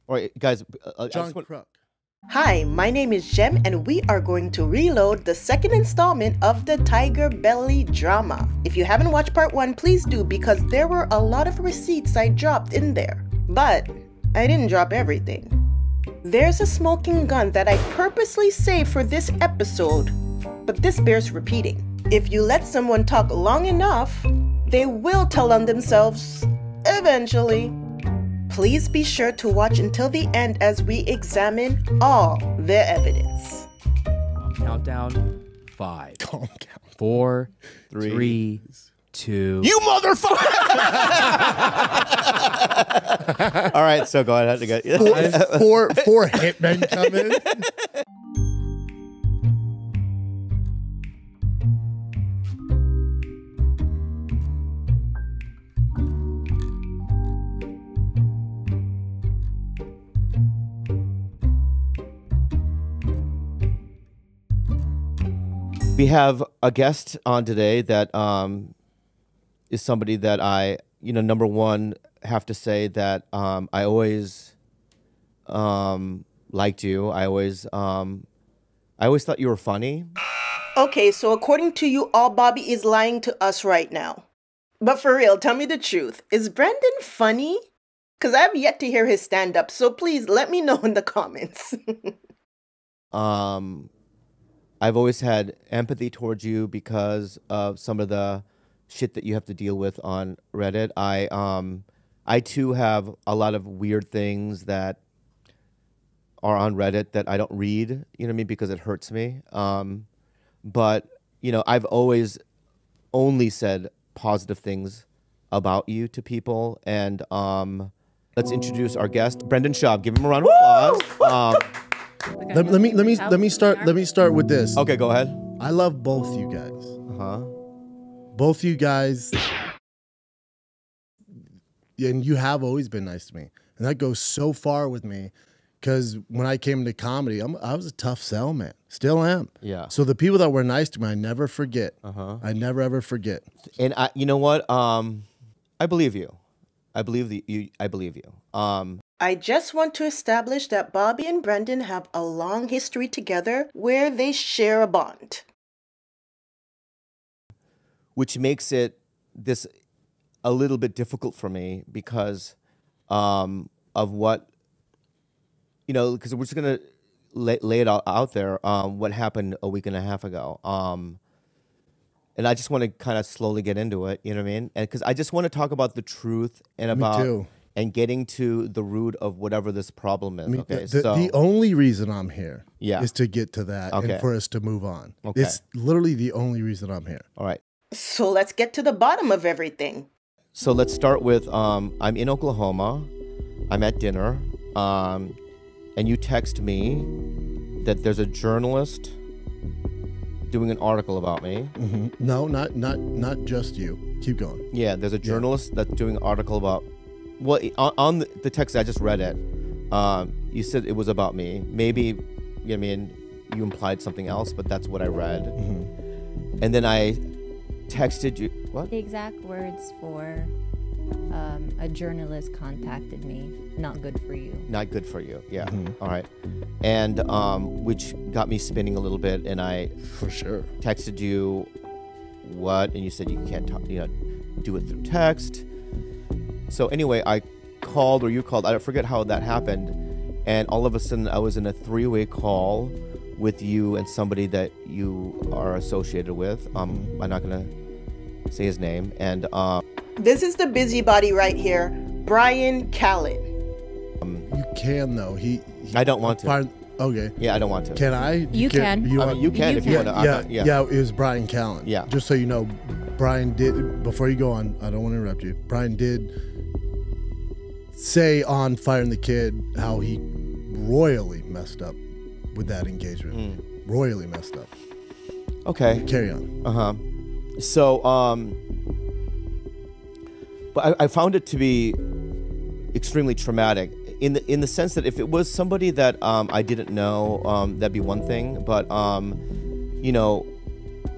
All right, guys. John Crook. Hi, my name is Jem, and we are going to reload the second installment of the Tiger Belly drama. If you haven't watched part 1, please do, because there were a lot of receipts I dropped in there. But I didn't drop everything. There's a smoking gun that I purposely saved for this episode, but this bears repeating. If you let someone talk long enough, they will tell on themselves eventually. Please be sure to watch until the end as we examine all the evidence. Countdown 5, Calm down. 4, 3, 2. You motherfucker! All right, so go ahead. Four hitmen come in. We have a guest on today that is somebody that I, number one, have to say that I always liked you. I always thought you were funny. Okay, so according to you, all Bobby is lying to us right now. But for real, tell me the truth. Is Brendan funny? Because I have yet to hear his stand-up, so please let me know in the comments. I've always had empathy towards you because of some of the shit that you have to deal with on Reddit. I too have a lot of weird things that are on Reddit that I don't read, you know what I mean, because it hurts me. But, I've always only said positive things about you to people. And let's introduce our guest, Brendan Schaub. Give him a round of applause. Let me start with this. Okay, go ahead. I love both you guys. Both you guys, and you have always been nice to me, and that goes so far with me. Because when I came into comedy, I was a tough sell, man. Still am. Yeah. So the people that were nice to me, I never forget. I never ever forget. And you know what? I believe you. I believe you. I just want to establish that Bobby and Brendan have a long history together where they share a bond. Which makes it a little bit difficult for me because of what, because we're just going to lay it out there, what happened a week and a half ago. And I just want to kind of slowly get into it, you know what I mean? And because I just want to talk about the truth and about... Me too. And getting to the root of whatever this problem is. Okay, the only reason I'm here Yeah. is to get to that and for us to move on. Okay. It's literally the only reason I'm here. All right. So let's get to the bottom of everything. So let's start with, I'm in Oklahoma. I'm at dinner. And you text me that there's a journalist doing an article about me. No, not just you. Keep going. Yeah, there's a journalist that's doing an article about... Well, on the text, I just read it. You said it was about me. Maybe, you implied something else, but that's what I read. And then I texted you. What? The exact words for a journalist contacted me. Not good for you. Not good for you. Yeah. All right. And which got me spinning a little bit. And I for sure texted you what, and you said you can't talk. Do it through text. So anyway, I called, or you called, I forget how that happened, and all of a sudden I was in a 3-way call with you and somebody that you are associated with. I'm not gonna say his name, and This is the busybody right here, Brian Callen. You can though. I don't want to. Okay. Yeah, I don't want to. Can I? You can. You can if you want to. Yeah, it was Brian Callen. Yeah. Just so you know, Brian did, before you go on, I don't want to interrupt you, Brian did say on Firing the Kid how he royally messed up with that engagement. Royally messed up. Okay. Carry on. So, but I found it to be extremely traumatic in the sense that if it was somebody that I didn't know, that'd be one thing. But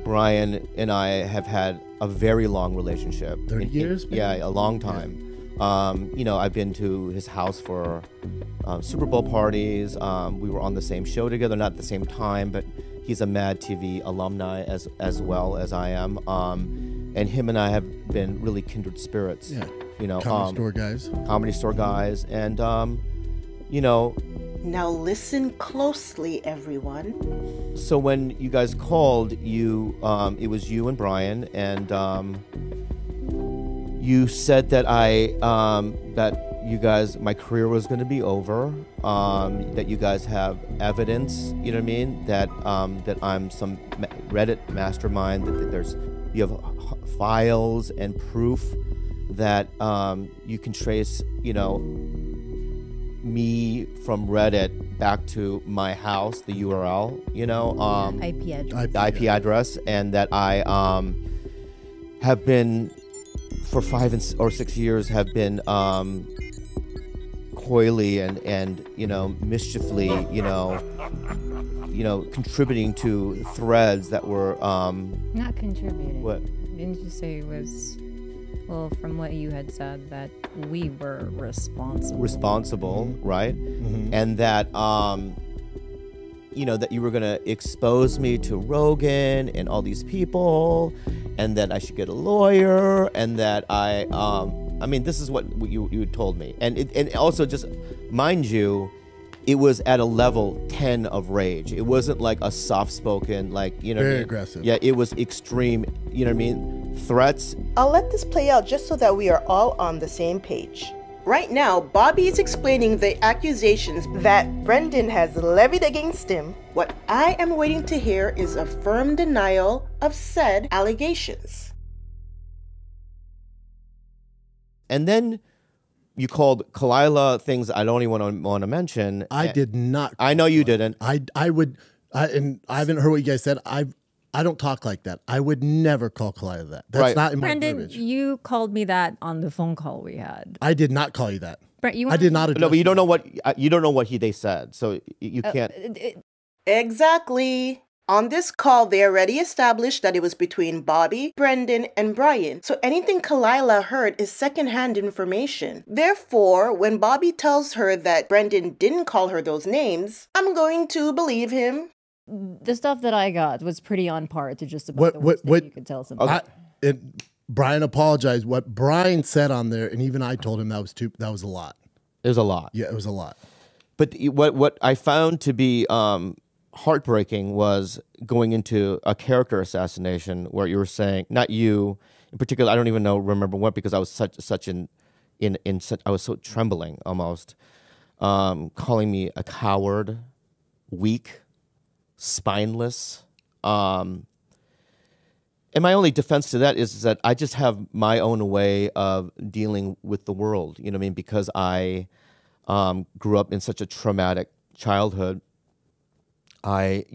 Brian and I have had a very long relationship. 30 years? Maybe? Yeah, a long time. You know, I've been to his house for Super Bowl parties. We were on the same show together, not at the same time, but he's a Mad TV alumni as well as I am. And him and I have been really kindred spirits. Yeah. You know, Comedy store guys. Comedy store guys. And, you know. Now listen closely, everyone. So when you guys called, it was you and Brian, and you said that that you guys, my career was going to be over. That you guys have evidence, you know what I mean? That I'm some Reddit mastermind. That you have files and proof that you can trace, you know, me from Reddit back to my house, the URL, you know, IP address. the IP address, and that I have been for 5 or 6 years have been coyly and you know, mischievously, you know, contributing to threads that were Not contributing. what? Didn't you say it was, well, from what you had said, that we were responsible? Right? And that you know, that you were gonna expose me to Rogan and all these people, and that I should get a lawyer, and that I mean, this is what you told me, and also, just mind you, it was at a level 10 of rage. It wasn't like a soft-spoken, like, you know, Very aggressive. Yeah, it was extreme. You know what I mean? Threats. I'll let this play out just so that we are all on the same page. Right now, Bobby is explaining the accusations that Brendan has levied against him. What I am waiting to hear is a firm denial of said allegations. And then you called Khalyla things I don't even want to mention. I did not. I know you didn't. I would, and I haven't heard what you guys said. I don't talk like that. I would never call Khalyla that. That's Right. not in my Brendan, verbiage. you called me that on the phone call we had. I did not call you that. Brent, you I did not. No, but you address don't know what they said, so you can't. Exactly. On this call, they already established that it was between Bobby, Brendan, and Brian. So anything Khalyla heard is secondhand information. Therefore, when Bobby tells her that Brendan didn't call her those names, I'm going to believe him. The stuff that I got was pretty on par to just about the worst thing you could tell somebody. Brian apologized. What Brian said on there, and even I told him that was a lot. There's a lot. Yeah, it was a lot. But what I found to be heartbreaking was going into a character assassination where you were saying, not you in particular, I don't even remember what, because I was I was so trembling almost, calling me a coward, weak, spineless. And my only defense to that is that I just have my own way of dealing with the world, you know what I mean? Because I grew up in such a traumatic childhood. I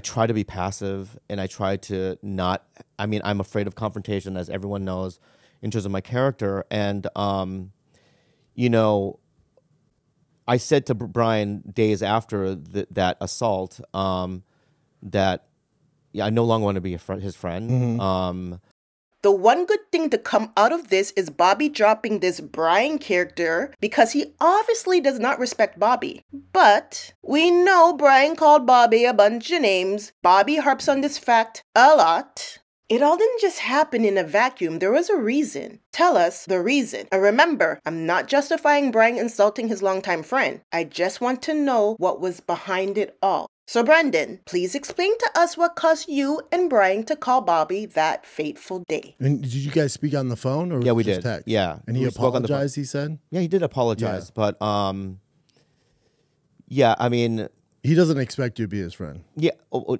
try to be passive, and I try to not, I'm afraid of confrontation, as everyone knows, in terms of my character. And, I said to Brian days after that assault, that, I no longer want to be his friend. Mm-hmm. The one good thing to come out of this is Bobby dropping this Brian character because he obviously does not respect Bobby. But we know Brian called Bobby a bunch of names. Bobby harps on this fact a lot. It all didn't just happen in a vacuum. There was a reason. Tell us the reason. And remember, I'm not justifying Brian insulting his longtime friend. I just want to know what was behind it all. So Brendan, please explain to us what caused you and Brian to call Bobby that fateful day. And did you guys speak on the phone, or was Yeah, it we just did. text? Yeah. And he We spoke on the phone. apologized, he said? Yeah, he did apologize, Yeah. but yeah, I mean, He doesn't expect you to be his friend. yeah,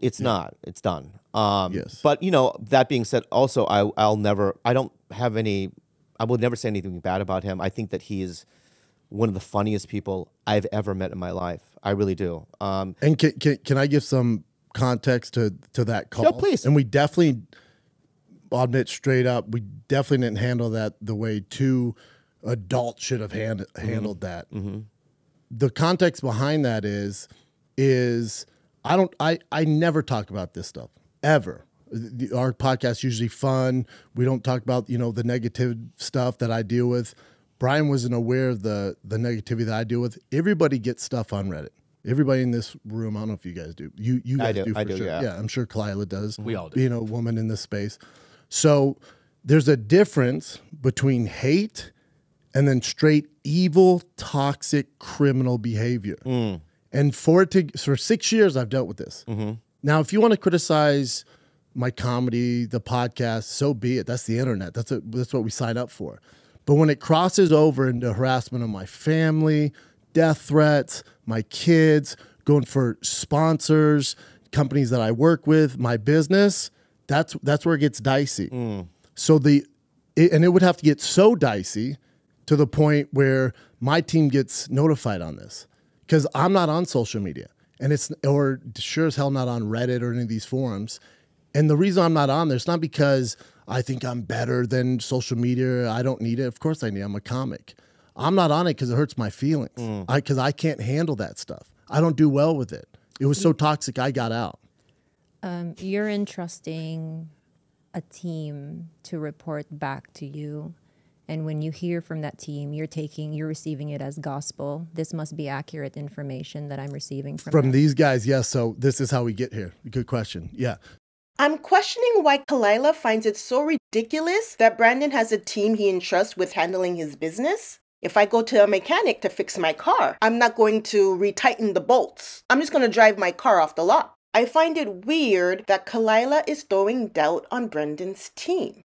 it's not. It's done. Yes. But that being said, also I will never say anything bad about him. I think that he is one of the funniest people I've ever met in my life. I really do. And can I give some context to that call? Sure, please. And we definitely, I'll admit straight up, we definitely didn't handle that the way two adults should have handled that. Mm-hmm. The context behind that is I never talk about this stuff ever. Our podcast is usually fun. We don't talk about the negative stuff that I deal with. Brian wasn't aware of the negativity that I deal with. Everybody gets stuff on Reddit. Everybody in this room, I don't know if you guys do. You guys do for sure. Yeah. Yeah, I'm sure Khalyla does. We all do. Being a woman in this space. So there's a difference between hate and then straight evil, toxic, criminal behavior. And for 6 years, I've dealt with this. Now, if you want to criticize my comedy, the podcast, so be it. That's the internet. That's what we sign up for. But when it crosses over into harassment of my family, death threats, my kids, going for sponsors, companies that I work with, my business, that's where it gets dicey. So it would have to get so dicey to the point where my team gets notified on this, because I'm not on social media, or sure as hell not on Reddit or any of these forums. And the reason I'm not on there, it's not because I think I'm better than social media. I don't need it. Of course I need it. I'm a comic. I'm not on it because it hurts my feelings. Because I can't handle that stuff. I don't do well with it. It was so toxic, I got out. You're entrusting a team to report back to you. And when you hear from that team, you're receiving it as gospel. This must be accurate information that I'm receiving from them. These guys, yes. So this is how we get here. Good question. Yeah. I'm questioning why Khalyla finds it so ridiculous that Brandon has a team he entrusts with handling his business. If I go to a mechanic to fix my car, I'm not going to retighten the bolts. I'm just going to drive my car off the lot. I find it weird that Khalyla is throwing doubt on Brandon's team.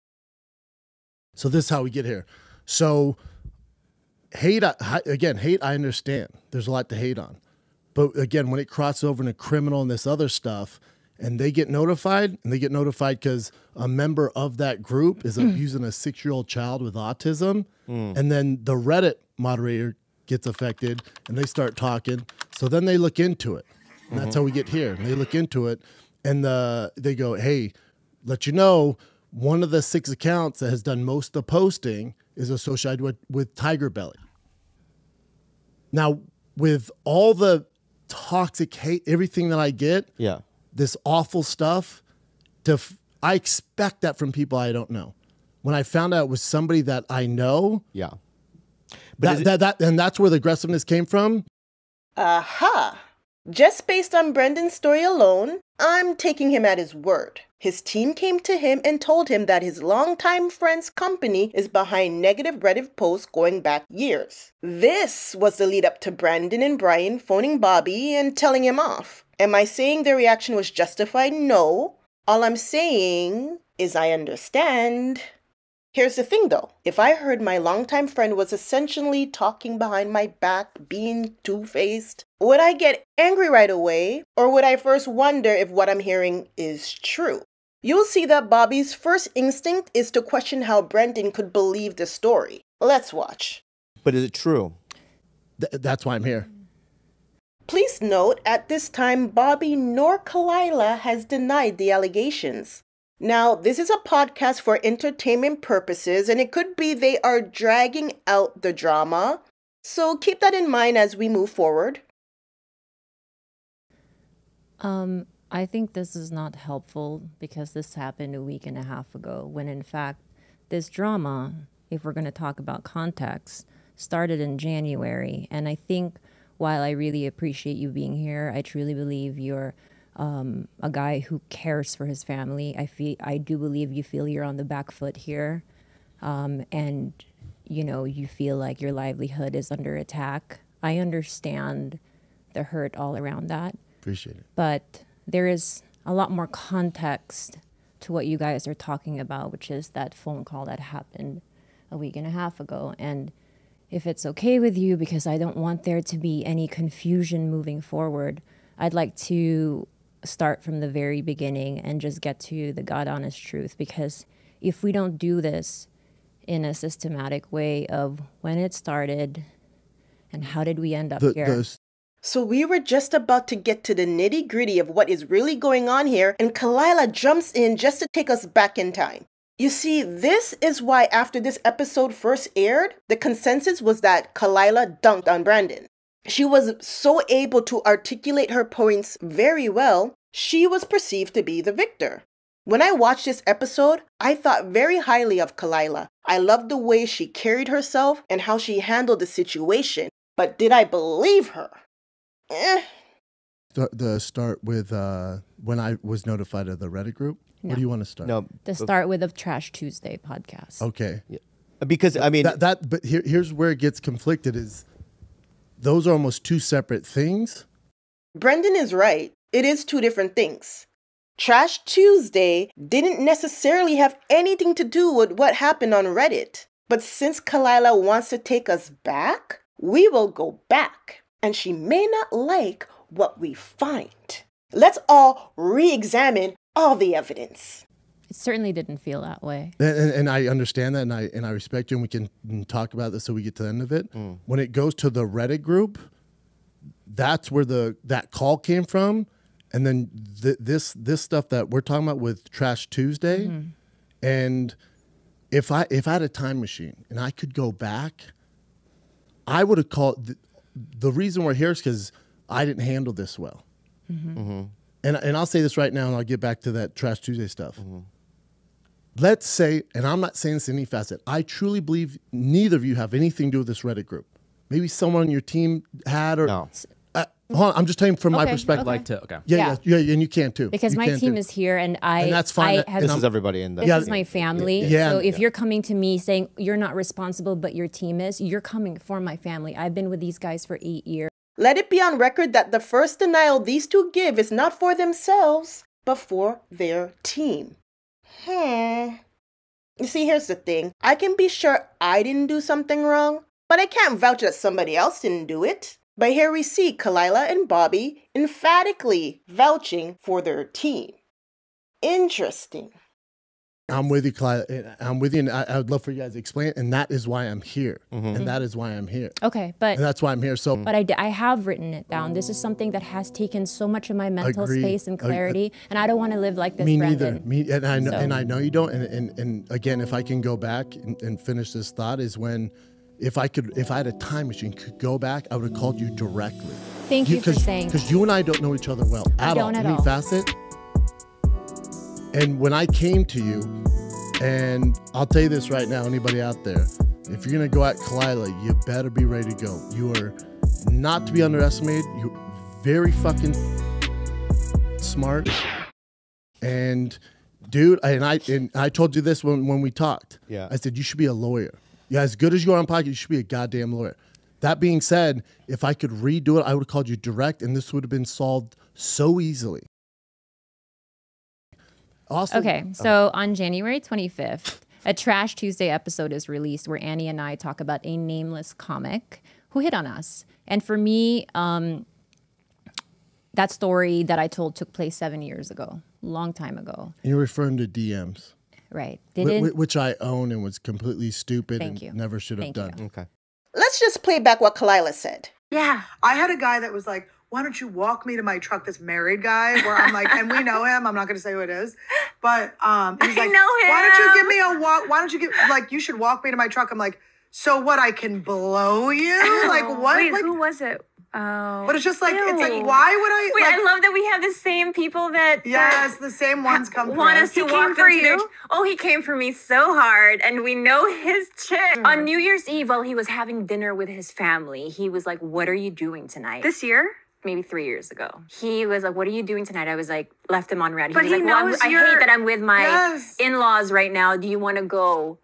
So this is how we get here. So hate, I understand. There's a lot to hate on. But again, when it crosses over into criminal and this other stuff, and they get notified because a member of that group is abusing a 6-year-old child with autism, and then the Reddit moderator gets affected, and they start talking. So then they look into it. And that's how we get here. And they look into it, and they go, hey, let you know, one of the 6 accounts that has done most of the posting is associated with Tiger Belly. Now, with all the toxic hate, everything that I get, this awful stuff, I expect that from people I don't know. When I found out it was somebody that I know, but and that's where the aggressiveness came from. Aha! Just based on Brendan's story alone, I'm taking him at his word. His team came to him and told him that his longtime friend's company is behind negative Reddit posts going back years. This was the lead up to Brandon and Brian phoning Bobby and telling him off. Am I saying their reaction was justified? No. All I'm saying is I understand. Here's the thing though. If I heard my longtime friend was essentially talking behind my back, being two-faced, would I get angry right away? Or would I first wonder if what I'm hearing is true? You'll see that Bobby's first instinct is to question how Brendan could believe the story. Let's watch. But is it true? That's why I'm here. Please note, at this time, Bobby nor Khalyla has denied the allegations. Now, this is a podcast for entertainment purposes, and it could be they are dragging out the drama. So keep that in mind as we move forward. I think this is not helpful because this happened a week and a half ago, when in fact, this drama, if we're going to talk about context, started in January. And I think while I really appreciate you being here, I truly believe you're a guy who cares for his family. I do believe you feel you're on the back foot here, and you feel like your livelihood is under attack. I understand the hurt all around that. Appreciate it. But there is a lot more context to what you guys are talking about, which is that phone call that happened a week and a half ago. And if it's okay with you, because I don't want there to be any confusion moving forward, I'd like to start from the very beginning and just get to the God honest truth. Because if we don't do this in a systematic way of when it started and how did we end up here. So we were just about to get to the nitty-gritty of what is really going on here, and Khalyla jumps in just to take us back in time. You see, this is why after this episode first aired, the consensus was that Khalyla dunked on Brandon. She was so able to articulate her points very well, she was perceived to be the victor. When I watched this episode, I thought very highly of Khalyla. I loved the way she carried herself and how she handled the situation. But did I believe her? The start with when I was notified of the Reddit group. No. What do you want to start? No, To start with the Trash Tuesday podcast. Okay. yeah. Because I mean, But here's where it gets conflicted is those are almost two separate things. Brendan is right. It is two different things. Trash Tuesday didn't necessarily have anything to do with what happened on Reddit. But since Khalyla wants to take us back, we will go back. And she may not like what we find. Let's all re-examine all the evidence. It certainly didn't feel that way. And I understand that, and I respect you, and we can talk about this so we get to the end of it. When it goes to the Reddit group, that's where that call came from, and then this stuff that we're talking about with Trash Tuesday, and if I had a time machine and I could go back, I would have called. The reason we're here is because I didn't handle this well, and I'll say this right now, and I'll get back to that Trash Tuesday stuff. Let's say, and I'm not saying this in any facet, I truly believe neither of you have anything to do with this Reddit group. Maybe someone on your team had, or No. hold on, I'm just telling you from my Okay, perspective. okay. Like to, okay. Yeah, and you can too. Because You my can team too. is here, and I. And that's fine. I have, this is everybody in This there. is my family. Yeah. So if you're coming to me saying you're not responsible, but your team is, you're coming for my family. I've been with these guys for 8 years. Let it be on record that the first denial these two give is not for themselves, but for their team. You see, here's the thing. I can be sure I didn't do something wrong, but I can't vouch that somebody else didn't do it. But here we see Khalyla and Bobby emphatically vouching for their team. Interesting. I'm with you, Khalyla. I'm with you, and I would love for you guys to explain it, and that is why I'm here. And that is why I'm here. Okay, but And that's why I'm here. So, But I have written it down. This is something that has taken so much of my mental Agreed. space and clarity, and I don't want to live like this, me Brandon. neither. And I know, So- and I know you don't. And again, if I can go back and finish this thought, is when if I had a time machine, could go back, I would have called you directly. Thank you for saying that. Because you and I don't know each other well at all. don't at Any all. facet. And when I came to you, and I'll tell you this right now, anybody out there, if you're gonna go at Khalyla, you better be ready to go. You are not to be underestimated. You're very fucking smart. And dude, and I told you this when we talked. Yeah. I said you should be a lawyer. Yeah, as good as you are on podcast, you should be a goddamn lawyer. That being said, if I could redo it, I would have called you direct, and this would have been solved so easily. Also, Okay, so on January 25th, a Trash Tuesday episode is released where Annie and I talk about a nameless comic who hit on us. And for me, that story that I told took place 7 years ago, long time ago. you're referring to DMs, Right. Didn't which I own and was completely stupid Thank and you. never should have Thank done. you. Okay. Let's just play back what Khalyla said. Yeah. I had a guy that was like, why don't you walk me to my truck, this married guy, where I'm like, and we know him, I'm not going to say who it is, but he's like, know why don't you him. give me a walk? Why don't you you should walk me to my truck. I'm like, so what, I can blow you? Like, what? Wait, Like, who was it? Oh. but it's just like, it's like, Ew. why would I? Wait, like, I love that we have the same people that yes, the same ones come want through. us to He walk came for them to you? their- Oh, he came for me so hard, and we know his chick. On New Year's Eve, while he was having dinner with his family, he was like, "What are you doing tonight?" This year? Maybe 3 years ago. He was like, "What are you doing tonight?" I was like, left him on red. But was he like, "Well, knows I you're- hate that I'm with my Yes. in-laws right now. Do you want to go?"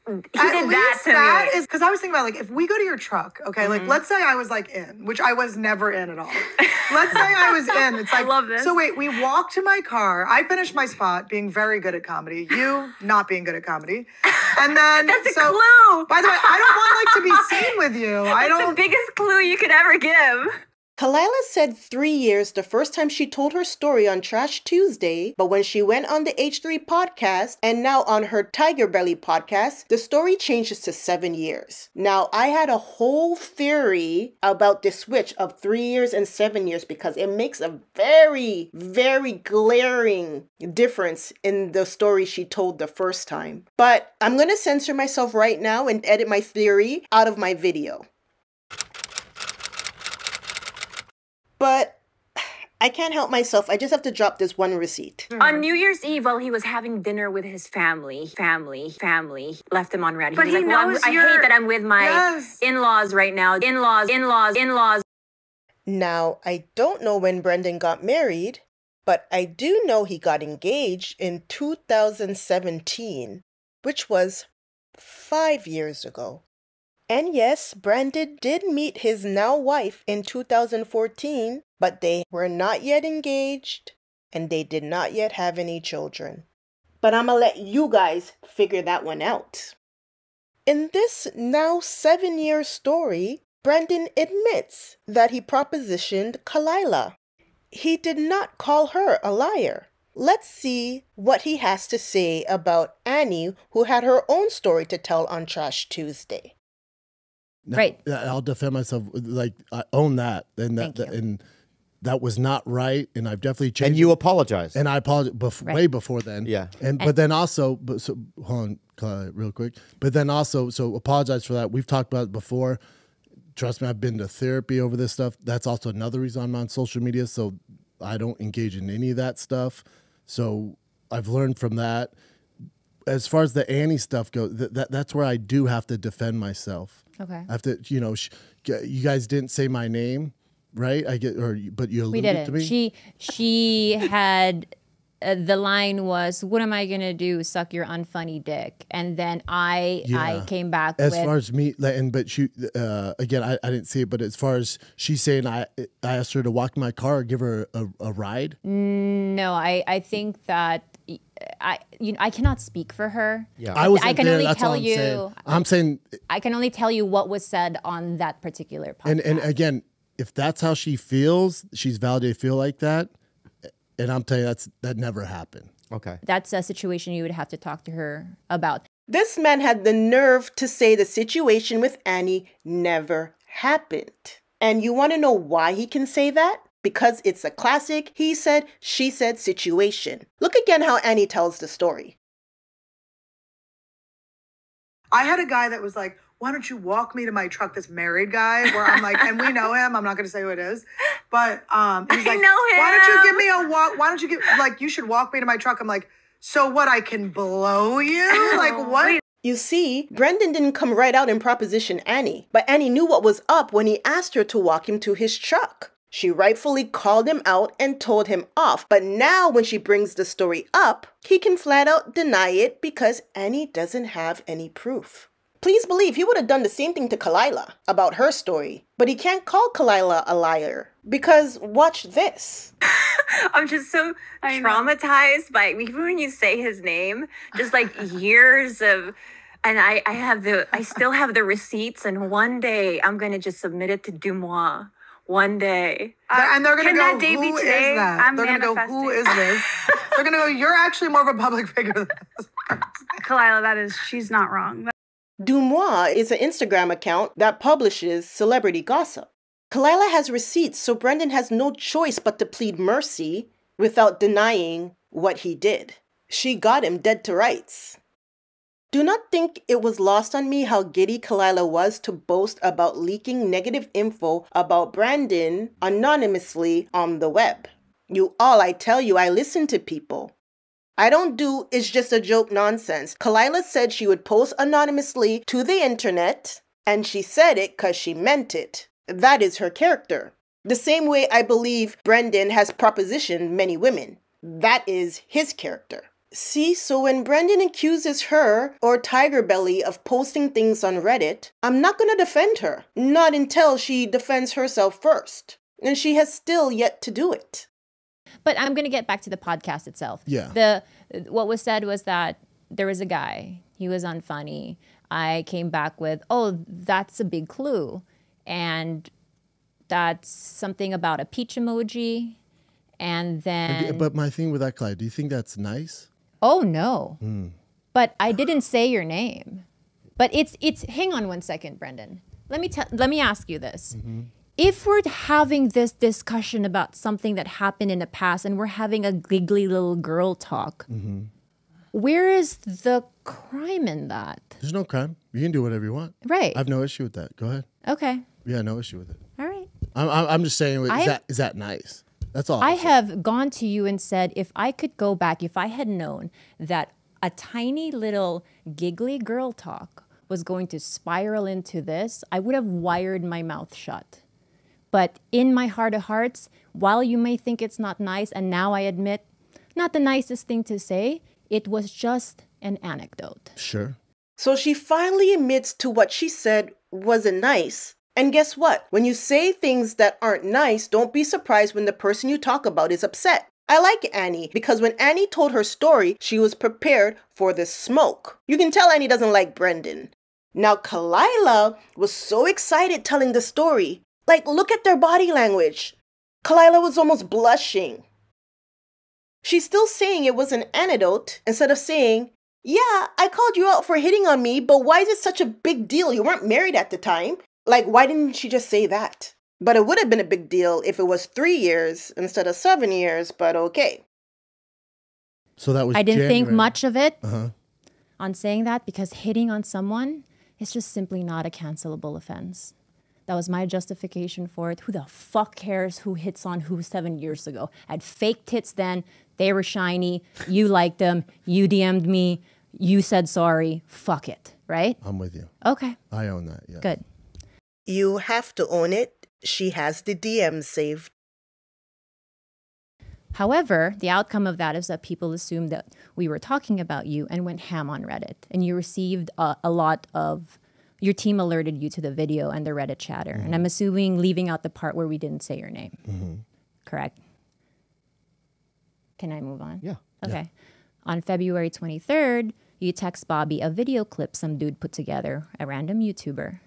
He At did that least to that me. is because I was thinking about like if we go to your truck, okay, like let's say I was like in, which I was never in at all. Let's say I was in. It's like love this. So wait, we walk to my car. I finished my spot, being very good at comedy. You not being good at comedy, and then That's a so, clue. By the way, I don't want like to be seen with you. I That's don't. the biggest clue you could ever give. Khalyla said 3 years the first time she told her story on Trash Tuesday, but when she went on the H3 podcast and now on her Tiger Belly podcast, the story changes to 7 years. Now, I had a whole theory about the switch of 3 years and 7 years because it makes a very, very glaring difference in the story she told the first time. But I'm going to censor myself right now and edit my theory out of my video. But I can't help myself. I just have to drop this one receipt. On New Year's Eve, while he was having dinner with his family, left him on Reddit. But he knows I hate that I'm with my in-laws right now. In-laws. Now, I don't know when Brendan got married, but I do know he got engaged in 2017, which was 5 years ago. And yes, Brendan did meet his now wife in 2014, but they were not yet engaged and they did not yet have any children. But I'm gonna let you guys figure that one out. In this now 7-year story, Brendan admits that he propositioned Khalyla. He did not call her a liar. Let's see what he has to say about Annie, who had her own story to tell on Trash Tuesday. Now, Right. I'll defend myself. Like, I own that, and that was not right, and I've definitely changed. And you apologize. And I apologize way before then. Yeah. But then also, so hold on, real quick. But then also, so apologize for that. We've talked about it before. Trust me, I've been to therapy over this stuff. That's also another reason I'm on social media, so I don't engage in any of that stuff. So I've learned from that. As far as the Annie stuff goes, that's where I do have to defend myself. Okay. I have to, you guys didn't say my name, right? But you alluded to me. She had the line was, "What am I gonna do? Suck your unfunny dick?" And then I came back as far as me, but she again, I didn't see it. But as far as she's saying, I asked her to walk my car or give her a ride. No, I think that. I cannot speak for her. Yeah. I can only tell you. I'm saying I can only tell you what was said on that particular podcast. And again, if that's how she feels, she's validated to feel like that. And I'm telling you, that never happened. Okay. That's a situation you would have to talk to her about. This man had the nerve to say the situation with Annie never happened. And you want to know why he can say that? Because it's a classic he said, she said situation. Look again how Annie tells the story. I had a guy that was like, why don't you walk me to my truck, this married guy, where I'm like, and we know him, I'm not going to say who it is, but he's like, why don't you give me a walk, why don't you you should walk me to my truck. I'm like, so what, I can blow you? Like, what? You see, Brendan didn't come right out and proposition Annie, but Annie knew what was up when he asked her to walk him to his truck. She rightfully called him out and told him off, but now when she brings the story up, he can flat out deny it because Annie doesn't have any proof. Please believe he would have done the same thing to Khalyla about her story, but he can't call Khalyla a liar because watch this. I'm just so traumatized by even when you say his name, just like years of, and I still have the receipts, and one day I'm gonna just submit it to Dumois. One day. And they're going to go, that day be who is today? that? They're going to go, who is this? They're going to go, you're actually more of a public figure than this. Khalyla, she's not wrong. Dumois is an Instagram account that publishes celebrity gossip. Khalyla has receipts, so Brendan has no choice but to plead mercy without denying what he did. She got him dead to rights. Do not think it was lost on me how giddy Khalyla was to boast about leaking negative info about Brendan anonymously on the web. I tell you, I listen to people. I don't do it's just a joke nonsense. Khalyla said she would post anonymously to the internet, and she said it because she meant it. That is her character. The same way I believe Brendan has propositioned many women. That is his character. See, so when Brendan accuses her or Tiger Belly of posting things on Reddit, I'm not going to defend her. Not until she defends herself first. And she has still yet to do it. But I'm going to get back to the podcast itself. Yeah. What was said was that there was a guy. He was unfunny. I came back with, oh, that's a big clue. And that's something about a peach emoji. And then... But my thing with that, Clyde, do you think that's nice? Oh, no. But I didn't say your name. But it's hang on one second, Brendan. Let me ask you this. Mm-hmm. If we're having this discussion about something that happened in the past and we're having a giggly little girl talk, where is the crime in that? There's no crime. You can do whatever you want. Right. I have no issue with that. Go ahead. Okay. Yeah, no issue with it. All right. I'm just saying, is that nice? That's all. I have gone to you and said, if I could go back, if I had known that a tiny little giggly girl talk was going to spiral into this, I would have wired my mouth shut. But in my heart of hearts, while you may think it's not nice, and now I admit, not the nicest thing to say, it was just an anecdote. Sure. So she finally admits to what she said wasn't nice. And guess what? When you say things that aren't nice, don't be surprised when the person you talk about is upset. I like Annie because when Annie told her story, she was prepared for the smoke. You can tell Annie doesn't like Brendan. Now, Khalyla was so excited telling the story. Like, look at their body language. Khalyla was almost blushing. She's still saying it was an anecdote instead of saying, yeah, I called you out for hitting on me, but why is it such a big deal? You weren't married at the time. Like, why didn't she just say that? But it would have been a big deal if it was 3 years instead of 7 years, but okay. So that was I didn't think January. much of it on saying that because hitting on someone is just simply not a cancelable offense. That was my justification for it. Who the fuck cares who hits on who 7 years ago? I had fake tits then. They were shiny. You liked them. You DM'd me. You said sorry. Fuck it. Right? I'm with you. Okay. I own that. Yeah. Good. You have to own it. She has the DMs saved. However, the outcome of that is that people assumed that we were talking about you and went ham on Reddit. And you received a lot of... Your team alerted you to the video and the Reddit chatter. And I'm assuming leaving out the part where we didn't say your name. Correct? Can I move on? Yeah. Okay. On February 23rd, you text Bobby a video clip some dude put together, a random YouTuber,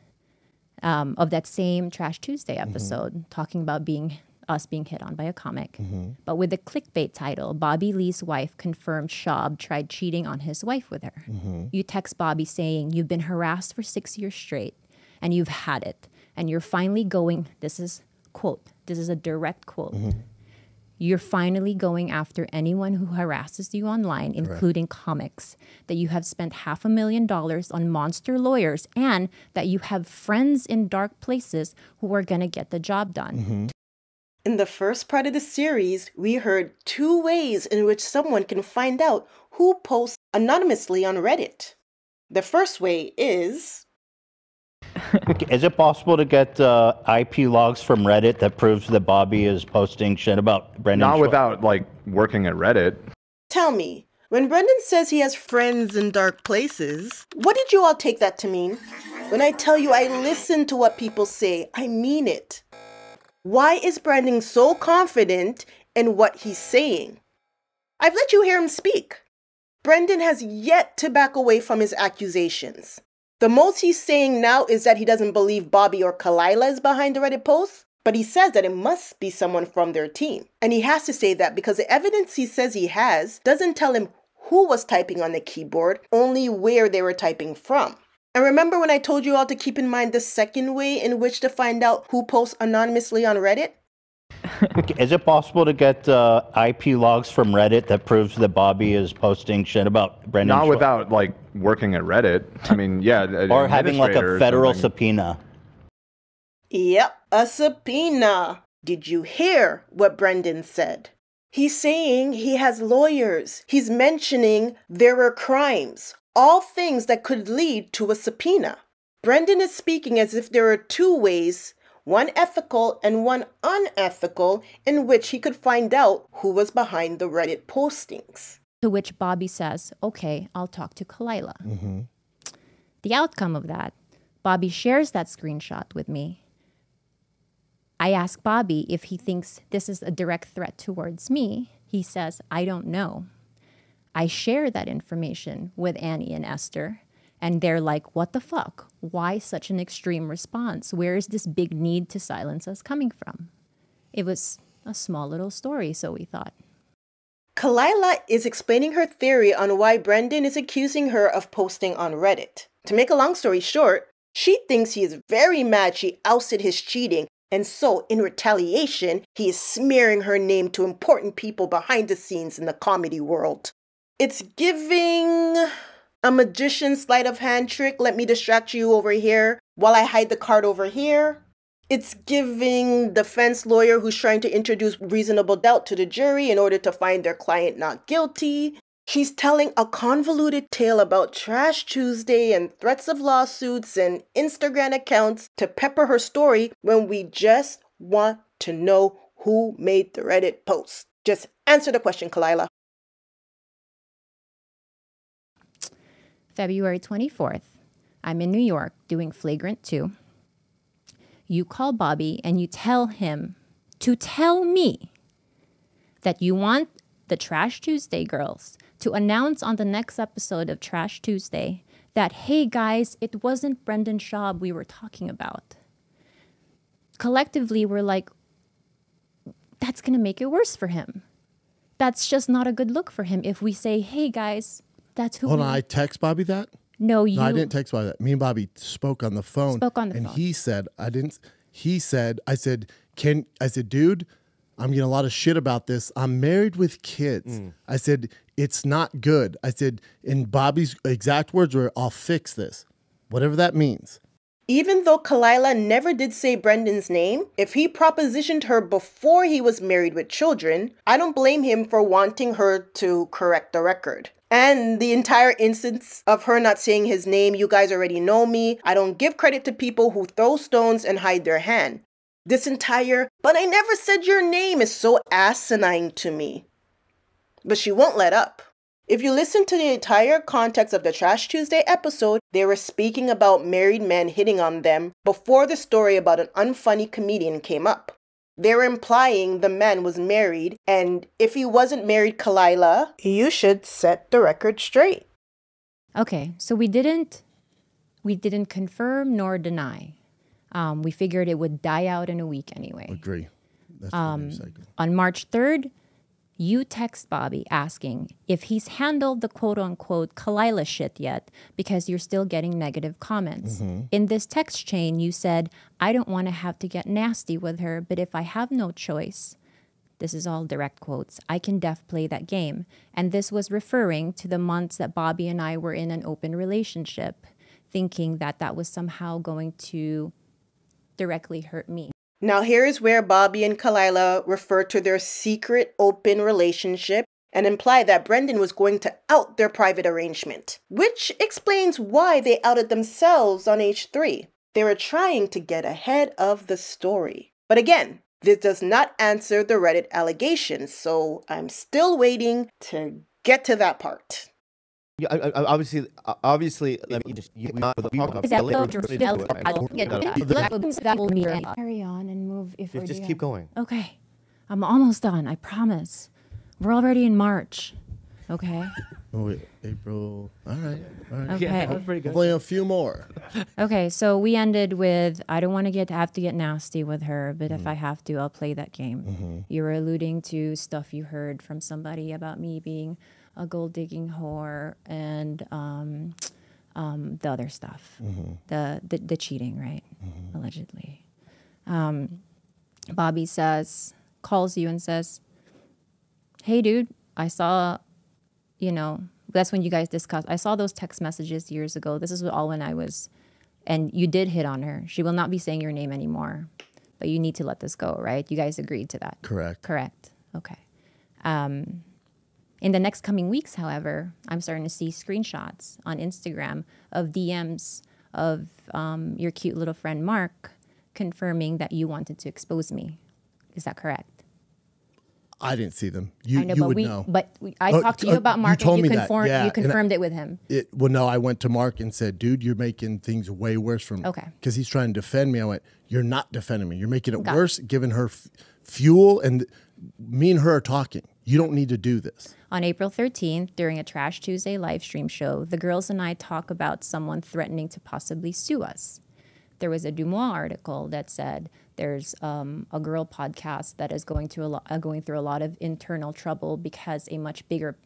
of that same Trash Tuesday episode, talking about us being hit on by a comic. But with the clickbait title, Bobby Lee's wife confirmed Schaub tried cheating on his wife with her. You text Bobby saying, you've been harassed for 6 years straight, and you've had it. And you're finally going, this is a direct quote. You're finally going after anyone who harasses you online, including comics, that you have spent $500,000 on monster lawyers, and that you have friends in dark places who are going to get the job done. In the first part of the series, we heard 2 ways in which someone can find out who posts anonymously on Reddit. The first way is... Is it possible to get IP logs from Reddit that proves that Bobby is posting shit about Brendan? Not without, like, working at Reddit. Tell me, when Brendan says he has friends in dark places, what did you all take that to mean? When I tell you I listen to what people say, I mean it. Why is Brendan so confident in what he's saying? I've let you hear him speak. Brendan has yet to back away from his accusations. The most he's saying now is that he doesn't believe Bobby or Khalyla is behind the Reddit post, but he says that it must be someone from their team. And he has to say that because the evidence he says he has doesn't tell him who was typing on the keyboard, only where they were typing from. And remember when I told you all to keep in mind the second way in which to find out who posts anonymously on Reddit? Is it possible to get IP logs from Reddit that proves that Bobby is posting shit about Brendan? Not without, like, working at Reddit. I mean, yeah. Or having, like, a federal something. subpoena. Yep, a subpoena. Did you hear what Brendan said? He's saying he has lawyers. He's mentioning there were crimes. All things that could lead to a subpoena. Brendan is speaking as if there are 2 ways, one ethical and one unethical, in which he could find out who was behind the Reddit postings. To which Bobby says, okay, I'll talk to Khalyla. The outcome of that, Bobby shares that screenshot with me. I ask Bobby if he thinks this is a direct threat towards me. He says, I don't know. I share that information with Annie and Esther, and they're like, what the fuck? Why such an extreme response? Where is this big need to silence us coming from? It was a small little story, so we thought. Khalyla is explaining her theory on why Brendan is accusing her of posting on Reddit. To make a long story short, she thinks he is very mad she ousted his cheating, and so in retaliation, he is smearing her name to important people behind the scenes in the comedy world. It's giving a magician's sleight of hand trick. Let me distract you over here while I hide the card over here. It's giving defense lawyer who's trying to introduce reasonable doubt to the jury in order to find their client not guilty. She's telling a convoluted tale about Trash Tuesday and threats of lawsuits and Instagram accounts to pepper her story when we just want to know who made the Reddit post. Just answer the question, Khalyla. February 24th. I'm in New York doing Flagrant 2. You call Bobby and you tell him to tell me that you want the Trash Tuesday girls to announce on the next episode of Trash Tuesday that, hey guys, it wasn't Brendan Schaub we were talking about. Collectively, we're like, that's going to make it worse for him. That's just not a good look for him if we say, hey guys, that's who Hold on, I text Bobby that? No, you. No, I didn't text Bobby that. Me and Bobby spoke on the phone. And he said, I said, dude, I'm getting a lot of shit about this. I'm married with kids. I said, it's not good. I said, in Bobby's exact words were, I'll fix this. Whatever that means. Even though Khalyla never did say Brendan's name, if he propositioned her before he was married with children, I don't blame him for wanting her to correct the record. And the entire instance of her not saying his name, you guys already know me. I don't give credit to people who throw stones and hide their hand. This entire, but I never said your name is so asinine to me. But she won't let up. If you listen to the entire context of the Trash Tuesday episode, they were speaking about married men hitting on them before the story about an unfunny comedian came up. They were implying the man was married, and if he wasn't married, Khalyla, you should set the record straight. Okay, so we didn't confirm nor deny. We figured it would die out in a week anyway. Agree. That's the news cycle. On March 3rd, you text Bobby asking if he's handled the quote-unquote Khalyla shit yet because you're still getting negative comments. In this text chain, you said, I don't want to have to get nasty with her, but if I have no choice, this is all direct quotes, I can play that game. And this was referring to the months that Bobby and I were in an open relationship, thinking that that was somehow going to directly hurt me. Now here is where Bobby and Khalyla refer to their secret open relationship and imply that Brendan was going to out their private arrangement, which explains why they outed themselves on H3. They were trying to get ahead of the story. But again, this does not answer the Reddit allegations, so I'm still waiting to get to that part. Yeah, obviously. Let me just carry on and move if we're just keep going. Okay, I'm almost done. I promise. We're already in March. Okay. Oh, wait, April. All right. Okay. Yeah, that was pretty good. Hopefully a few more. Okay, so we ended with, I don't want to have to get nasty with her, but if I have to, I'll play that game. You were alluding to stuff you heard from somebody about me being a gold-digging whore and the other stuff, the cheating, right? Allegedly. Bobby calls you and says, hey, dude, I saw, that's when you guys discussed, I saw those text messages years ago. This is all when I was, and you did hit on her. She will not be saying your name anymore, but you need to let this go, right? You guys agreed to that. Correct. Correct. Okay. In the next coming weeks, however, I'm starting to see screenshots on Instagram of DMs of your cute little friend Mark confirming that you wanted to expose me. Is that correct? I didn't see them. I know, you would know. But I talked to you about Mark, and you confirmed it with him. Well, no, I went to Mark and said, dude, you're making things way worse for me. Okay. Because he's trying to defend me. I went, you're not defending me. You're making it worse, giving her fuel, and me and her are talking. You don't need to do this. On April 13th, during a Trash Tuesday live stream show, the girls and I talk about someone threatening to possibly sue us. There was a Dumois article that said there's a girl podcast that is going through a lot of internal trouble because a much bigger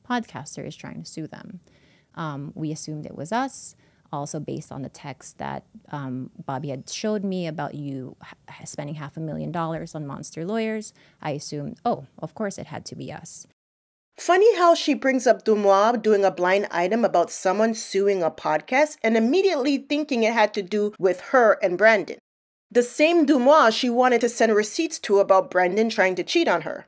podcaster is trying to sue them. We assumed it was us, also based on the text that Bobby had showed me about you spending $500,000 on monster lawyers. I assumed, oh, of course it had to be us. Funny how she brings up Dumois doing a blind item about someone suing a podcast and immediately thinking it had to do with her and Brandon. The same Dumois she wanted to send receipts to about Brendan trying to cheat on her.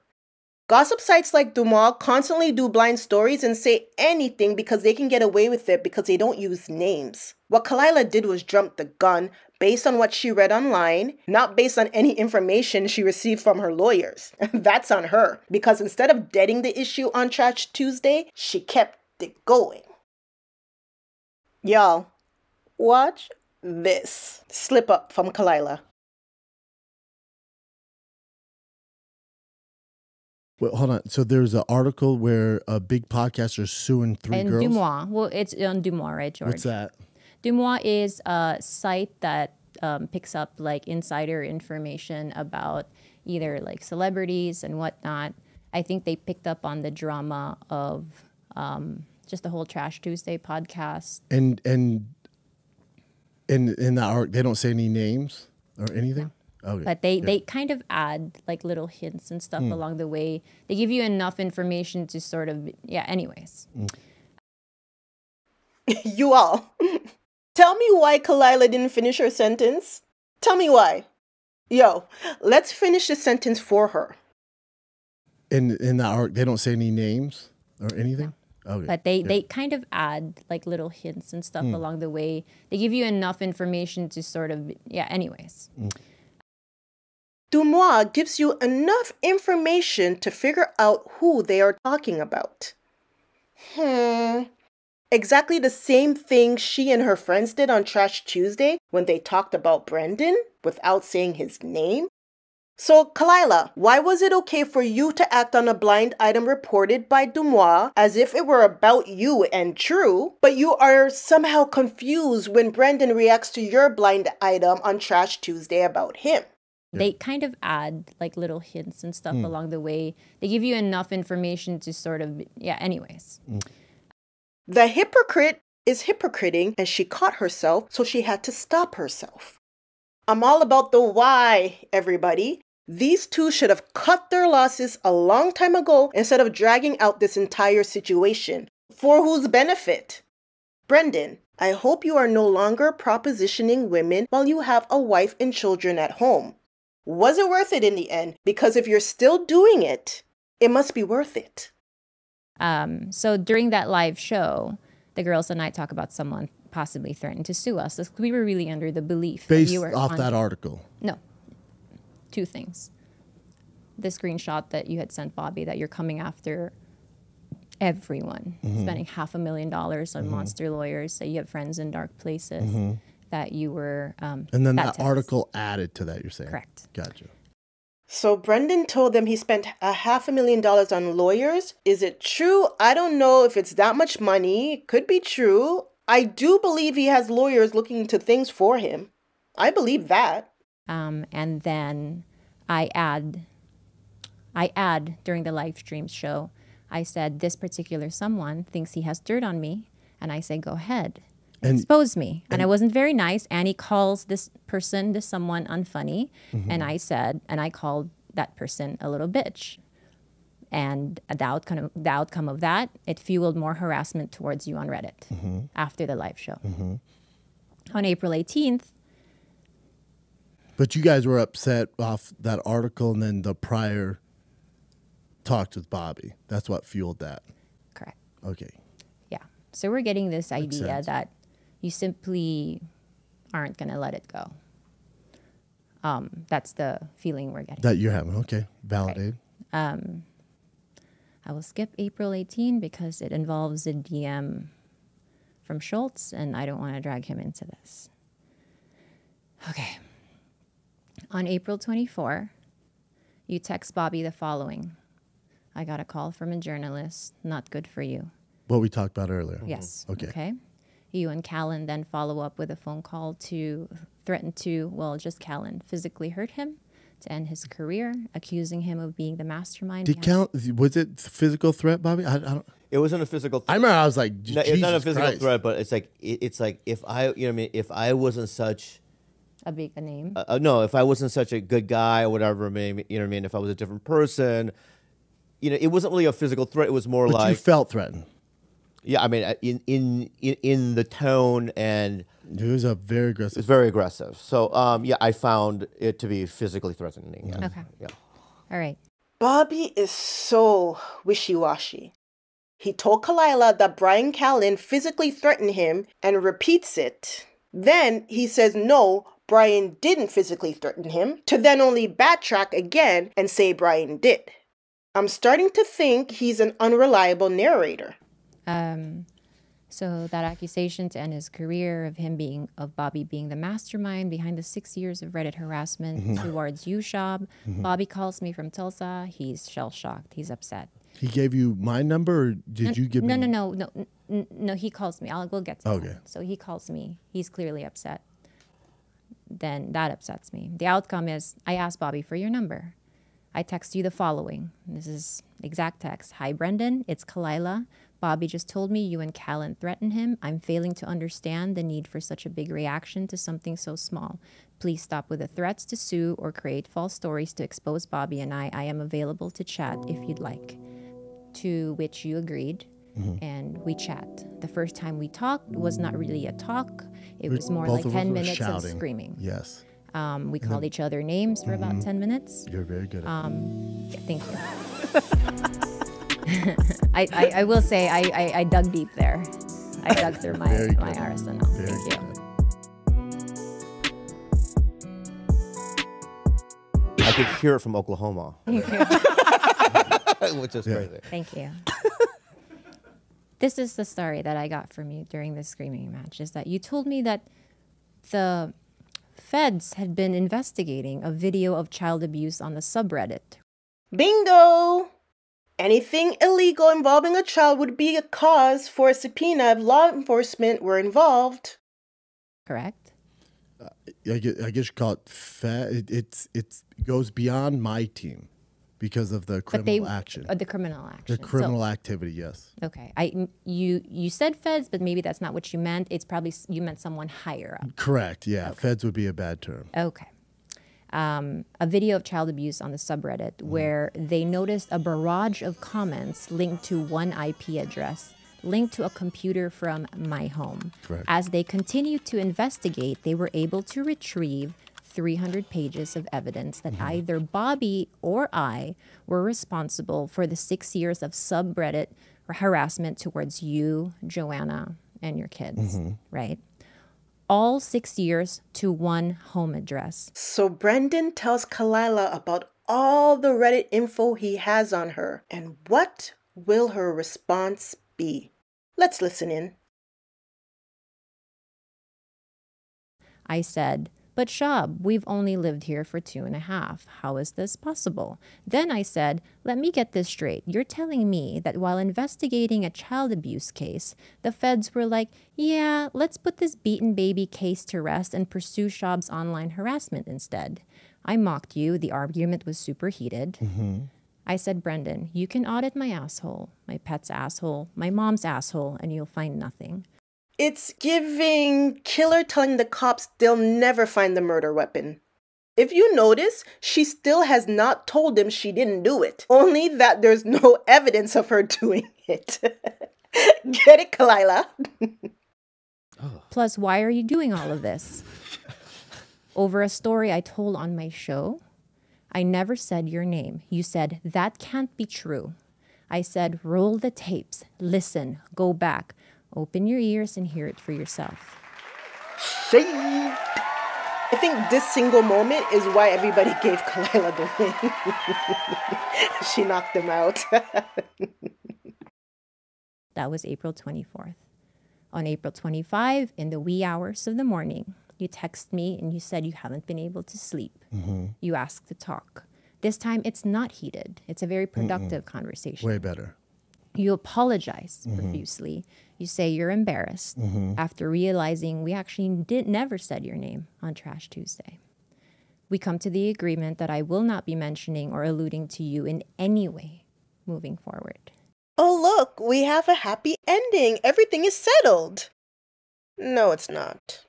Gossip sites like Dumois constantly do blind stories and say anything because they can get away with it because they don't use names. What Khalyla did was jump the gun based on what she read online, not based on any information she received from her lawyers. That's on her, because instead of deading the issue on Trash Tuesday, she kept it going. Y'all, watch this slip up from Khalyla. Well, hold on. So there's an article where a big podcaster is suing three girls? Dumois. Well, it's on Dumois, right, George? What's that? Dumois is a site that picks up like insider information about either like celebrities and whatnot. I think they picked up on the drama of just the whole Trash Tuesday podcast. And in the art, they don't say any names or anything? No. Okay. But they kind of add like little hints and stuff along the way. They give you enough information to sort of, anyways. You all, tell me why Khalyla didn't finish her sentence. Tell me why. Yo, let's finish the sentence for her. In the art, they don't say any names or anything? No. Okay. But they kind of add like little hints and stuff along the way. They give you enough information to sort of, anyways. Dumois gives you enough information to figure out who they are talking about. Exactly the same thing she and her friends did on Trash Tuesday when they talked about Brendan without saying his name. So, Khalyla, why was it okay for you to act on a blind item reported by Dumois as if it were about you and true, but you are somehow confused when Brendan reacts to your blind item on Trash Tuesday about him? They kind of add like little hints and stuff along the way. They give you enough information to sort of, anyways. The hypocrite is hypocriting, and she caught herself, so she had to stop herself. I'm all about the why, everybody. These two should have cut their losses a long time ago instead of dragging out this entire situation. For whose benefit? Brendan, I hope you are no longer propositioning women while you have a wife and children at home. Was it worth it in the end? Because if you're still doing it, it must be worth it. So during that live show, the girls and I talk about someone possibly threatened to sue us. We were really under the belief based that you were off that article. No. Two things. The screenshot that you had sent Bobby that you're coming after everyone, spending $500,000 on monster lawyers, that you have friends in dark places, that you were... and then that article added to that, you're saying? Correct. Gotcha. So Brendan told them he spent $500,000 on lawyers. Is it true? I don't know if it's that much money. It could be true. I do believe he has lawyers looking into things for him. I believe that. And then I add during the live stream show, I said, this particular someone thinks he has dirt on me. And I say, go ahead. Expose me. And I wasn't very nice. Annie calls this someone unfunny. And I called that person a little bitch. And the outcome of that, it fueled more harassment towards you on Reddit after the live show. On April 18th. But you guys were upset off that article and then the prior talks with Bobby. That's what fueled that. Correct. Okay. Yeah. So we're getting this idea that you simply aren't going to let it go. That's the feeling we're getting. That you're having. Okay. Validated. Right. I will skip April 18 because it involves a DM from Schultz, and I don't want to drag him into this. Okay. On April 24, you text Bobby the following. I got a call from a journalist. Not good for you. What we talked about earlier. Yes. Okay. You and Callan then follow up with a phone call to threaten to, just Callan, physically hurt him to end his career, accusing him of being the mastermind. Was it physical threat, Bobby? I don't. It wasn't a physical threat. I remember I was like, no, it's not a physical threat, but it's like if I, if I wasn't such a big name. No, if I wasn't such a good guy or whatever, maybe, if I was a different person, it wasn't really a physical threat. It was more but like you felt threatened. Yeah, I mean, in the tone, and it was a very aggressive. It's very aggressive. So yeah, I found it to be physically threatening. Yes. Okay. Yeah. All right. Bobby is so wishy-washy. He told Khalyla that Brian Callen physically threatened him and repeats it. Then he says no, Brian didn't physically threaten him, to then only backtrack again and say Brian did. I'm starting to think he's an unreliable narrator. So that accusation to end his career of Bobby being the mastermind behind the 6 years of Reddit harassment towards you, Schaub. Bobby calls me from Tulsa. He's shell-shocked. He's upset. He gave you my number, or did you give me? No, he calls me. We'll get to that. So he calls me. He's clearly upset. Then that upsets me. The outcome is I asked Bobby for your number. I text you the following. This is exact text. Hi, Brendan. It's Khalyla. Bobby just told me you and Callen threatened him. I'm failing to understand the need for such a big reaction to something so small. Please stop with the threats to sue or create false stories to expose Bobby and I. I am available to chat if you'd like. To which you agreed, and we chat. The first time we talked was not really a talk. It was more like 10 minutes of screaming. Yes. We called each other names for about 10 minutes. You're very good at yeah, thank you. I will say I dug deep there. I dug through my arsenal. Thank you. I could hear it from Oklahoma. Which is crazy. Thank you. This is the story that I got from you during the screaming match, is that you told me that the feds had been investigating a video of child abuse on the subreddit. Bingo! Anything illegal involving a child would be a cause for a subpoena if law enforcement were involved. Correct? I guess you call it it goes beyond my team because of the criminal action. The criminal action. The criminal activity, yes. Okay. You said feds, but maybe that's not what you meant. It's probably you meant someone higher up. Correct, yeah. Okay. Feds would be a bad term. Okay. A video of child abuse on the subreddit where they noticed a barrage of comments linked to one IP address, linked to a computer from my home. Correct. As they continued to investigate, they were able to retrieve 300 pages of evidence that either Bobby or I were responsible for the 6 years of subreddit harassment towards you, Joanna, and your kids, right? All 6 years to one home address. So Brendan tells Khalyla about all the Reddit info he has on her. And what will her response be? Let's listen in. I said, but Schaub, we've only lived here for 2.5. How is this possible? Then I said, let me get this straight. You're telling me that while investigating a child abuse case, the feds were like, yeah, let's put this beaten baby case to rest and pursue Schaub's online harassment instead. I mocked you. The argument was super heated. I said, Brendan, you can audit my asshole, my pet's asshole, my mom's asshole, and you'll find nothing. It's giving killer telling the cops they'll never find the murder weapon. If you notice, she still has not told them she didn't do it. Only that there's no evidence of her doing it. Get it, Khalyla? Plus, why are you doing all of this? Over a story I told on my show, I never said your name. You said, that can't be true. I said, roll the tapes, listen, go back. Open your ears and hear it for yourself. Shade. I think this single moment is why everybody gave Khalyla the win. She knocked them out. That was April 24th. On April 25, in the wee hours of the morning, you text me and you said you haven't been able to sleep. You asked to talk. This time, it's not heated. It's a very productive conversation. Way better. You apologize profusely. You say you're embarrassed after realizing we actually never said your name on Trash Tuesday. We come to the agreement that I will not be mentioning or alluding to you in any way moving forward. Oh, look, we have a happy ending. Everything is settled. No, it's not.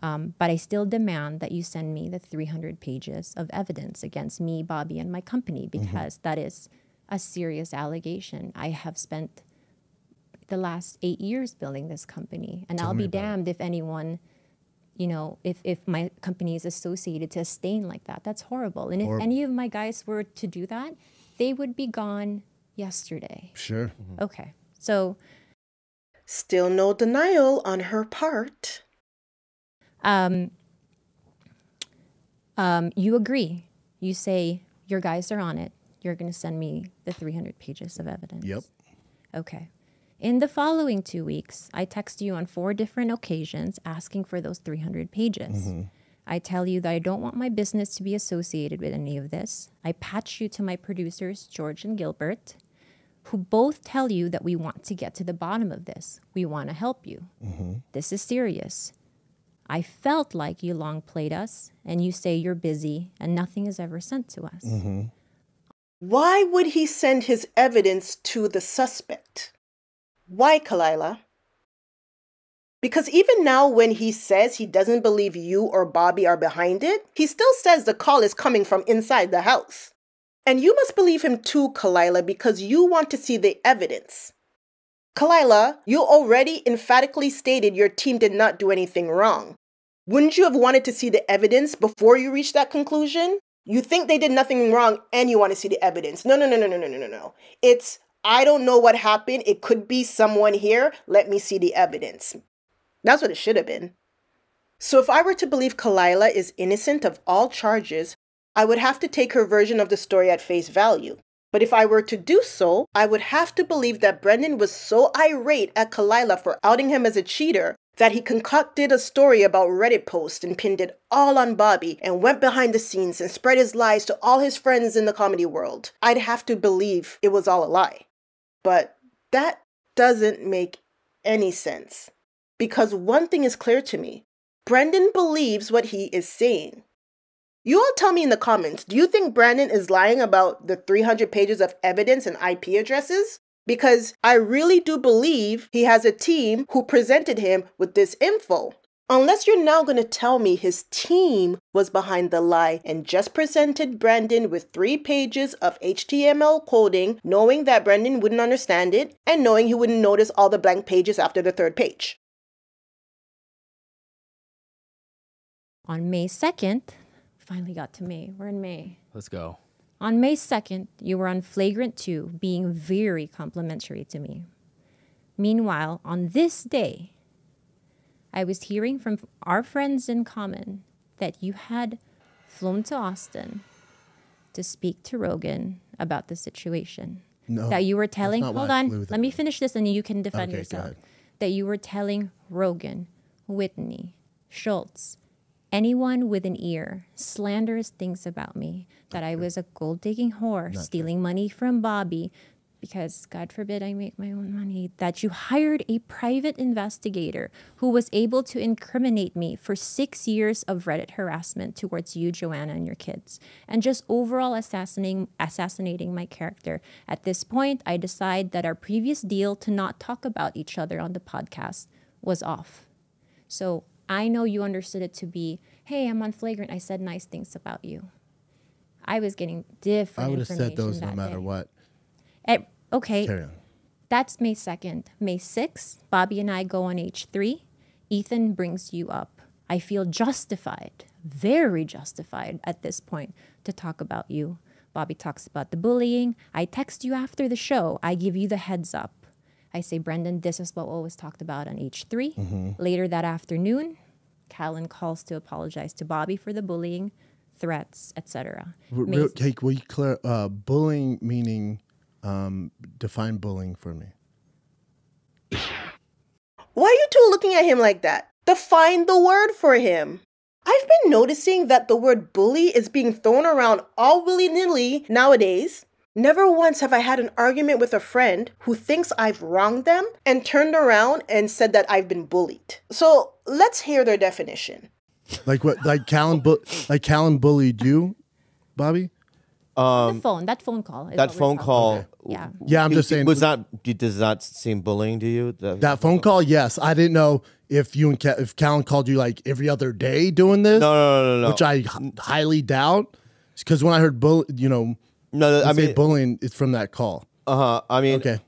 But I still demand that you send me the 300 pages of evidence against me, Bobby, and my company, because that is a serious allegation. I have spent the last 8 years building this company. And I'll be damned if anyone, you know, if my company is associated to a stain like that. That's horrible. And if any of my guys were to do that, they would be gone yesterday. Sure. Okay. So still no denial on her part. You agree. You say your guys are on it. You're going to send me the 300 pages of evidence. Yep. Okay. In the following 2 weeks, I text you on 4 different occasions asking for those 300 pages. I tell you that I don't want my business to be associated with any of this. I patch you to my producers, George and Gilbert, who both tell you that we want to get to the bottom of this. We want to help you. This is serious. I felt like you long played us, and you say you're busy, and nothing is ever sent to us. Why would he send his evidence to the suspect? Why, Khalyla? Because even now when he says he doesn't believe you or Bobby are behind it, he still says the call is coming from inside the house. And you must believe him too, Khalyla, because you want to see the evidence. Khalyla, you already emphatically stated your team did not do anything wrong. Wouldn't you have wanted to see the evidence before you reached that conclusion? You think they did nothing wrong and you want to see the evidence. No. It's, I don't know what happened. It could be someone here. Let me see the evidence. That's what it should have been. So if I were to believe Khalyla is innocent of all charges, I would have to take her version of the story at face value. But if I were to do so, I would have to believe that Brendan was so irate at Khalyla for outing him as a cheater that he concocted a story about Reddit posts and pinned it all on Bobby and went behind the scenes and spread his lies to all his friends in the comedy world. I'd have to believe it was all a lie. But that doesn't make any sense. Because one thing is clear to me. Brendan believes what he is saying. You all tell me in the comments, do you think Brandon is lying about the 300 pages of evidence and IP addresses? Because I really do believe he has a team who presented him with this info. Unless you're now going to tell me his team was behind the lie and just presented Brandon with 3 pages of HTML coding, knowing that Brandon wouldn't understand it and knowing he wouldn't notice all the blank pages after the 3rd page. On May 2nd, finally got to May. We're in May. Let's go. On May 2nd, you were on flagrant 2, being very complimentary to me. Meanwhile, on this day, I was hearing from our friends in common that you had flown to Austin to speak to Rogan about the situation. No, that you were telling, that's not hold why I on, flew let there. me finish this and you can defend Okay, go yourself. ahead. That you were telling Rogan, Whitney, Schultz, anyone with an ear, slanderous things about me, that I was a gold-digging whore, stealing money from Bobby, because God forbid I make my own money, that you hired a private investigator who was able to incriminate me for 6 years of Reddit harassment towards you, Joanna, and your kids, and just overall assassinating my character. At this point, I decide that our previous deal to not talk about each other on the podcast was off. So I know you understood it to be, hey, I'm on flagrant. I said nice things about you. I was getting different I would have information said those no that matter day. what. Okay, Carry on. that's May 2nd. May 6th, Bobby and I go on H3. Ethan brings you up. I feel justified, very justified at this point to talk about you. Bobby talks about the bullying. I text you after the show. I give you the heads up. I say, Brendan, this is what was talked about on H3. Later that afternoon, Callan calls to apologize to Bobby for the bullying, threats, etc. Hey, will you clear bullying meaning define bullying for me? Why are you two looking at him like that? Define the word for him. I've been noticing that the word bully is being thrown around all willy-nilly nowadays. Never once have I had an argument with a friend who thinks I've wronged them and turned around and said that I've been bullied. So let's hear their definition. Like what? Like Callan bullied you, Bobby? The phone, that phone call. Is That what we're phone talking call. about. Yeah. Yeah, I'm just saying. Does not seem bullying to you? That phone call, yes. I didn't know if you and if Callan called you like every other day doing this. No. Which I highly doubt. Because when I heard I mean bullying, it's from that call. I mean, okay.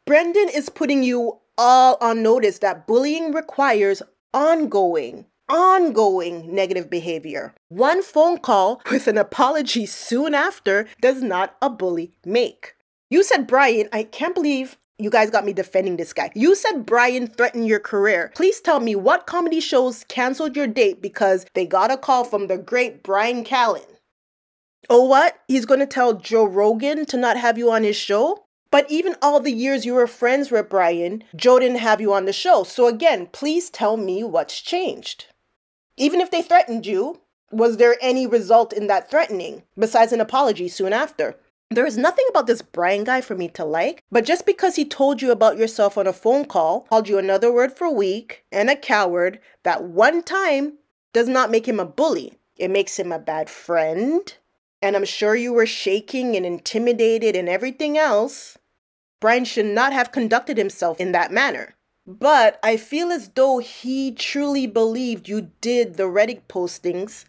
Brendan is putting you all on notice that bullying requires ongoing negative behavior. One phone call with an apology soon after does not a bully make. You said, Brian, I can't believe you guys got me defending this guy. You said Brian threatened your career. Please tell me what comedy shows canceled your date because they got a call from the great Brian Callen. Oh, what? He's going to tell Joe Rogan to not have you on his show? But even all the years you were friends with Brian, Joe didn't have you on the show. So again, please tell me what's changed. Even if they threatened you, was there any result in that threatening besides an apology soon after? There is nothing about this Brian guy for me to like, but just because he told you about yourself on a phone call, called you another word for weak and a coward, that one time does not make him a bully. It makes him a bad friend. And I'm sure you were shaking and intimidated and everything else. Brian should not have conducted himself in that manner. But I feel as though he truly believed you did the Reddit postings,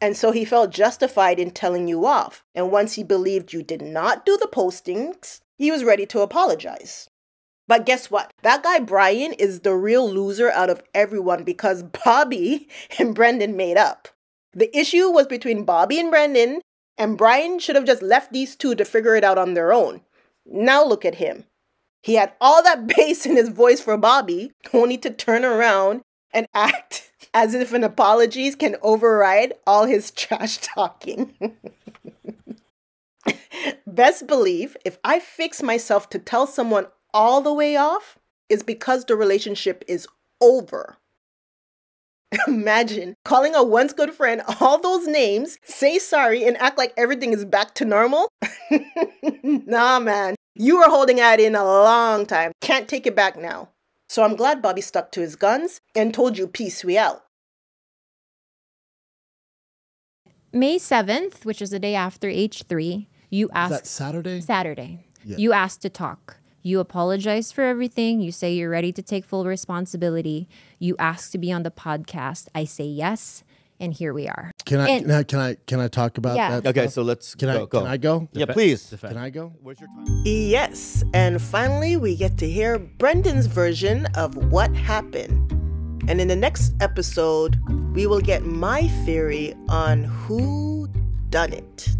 and so he felt justified in telling you off. And once he believed you did not do the postings, he was ready to apologize. But guess what? That guy Brian is the real loser out of everyone because Bobby and Brendan made up. The issue was between Bobby and Brendan, and Brian should have just left these two to figure it out on their own. Now look at him. He had all that bass in his voice for Bobby, only to turn around and act as if an apology can override all his trash talking. Best believe if I fix myself to tell someone all the way off, it's because the relationship is over. Imagine calling a once good friend all those names, say sorry, and act like everything is back to normal. Nah, man. You were holding that in a long time. Can't take it back now. So I'm glad Bobby stuck to his guns and told you peace, we out. May 7th, which is the day after H3, you asked... Is that Saturday? Saturday. Yeah. You asked to talk. You apologize for everything. You say you're ready to take full responsibility. You ask to be on the podcast. I say yes, and here we are. Can I talk about that? Okay, stuff? so let's go. Can I go? Yeah, please. Can I go? Where's your time? Yes, and finally we get to hear Brendan's version of what happened. And in the next episode, we will get my theory on who done it.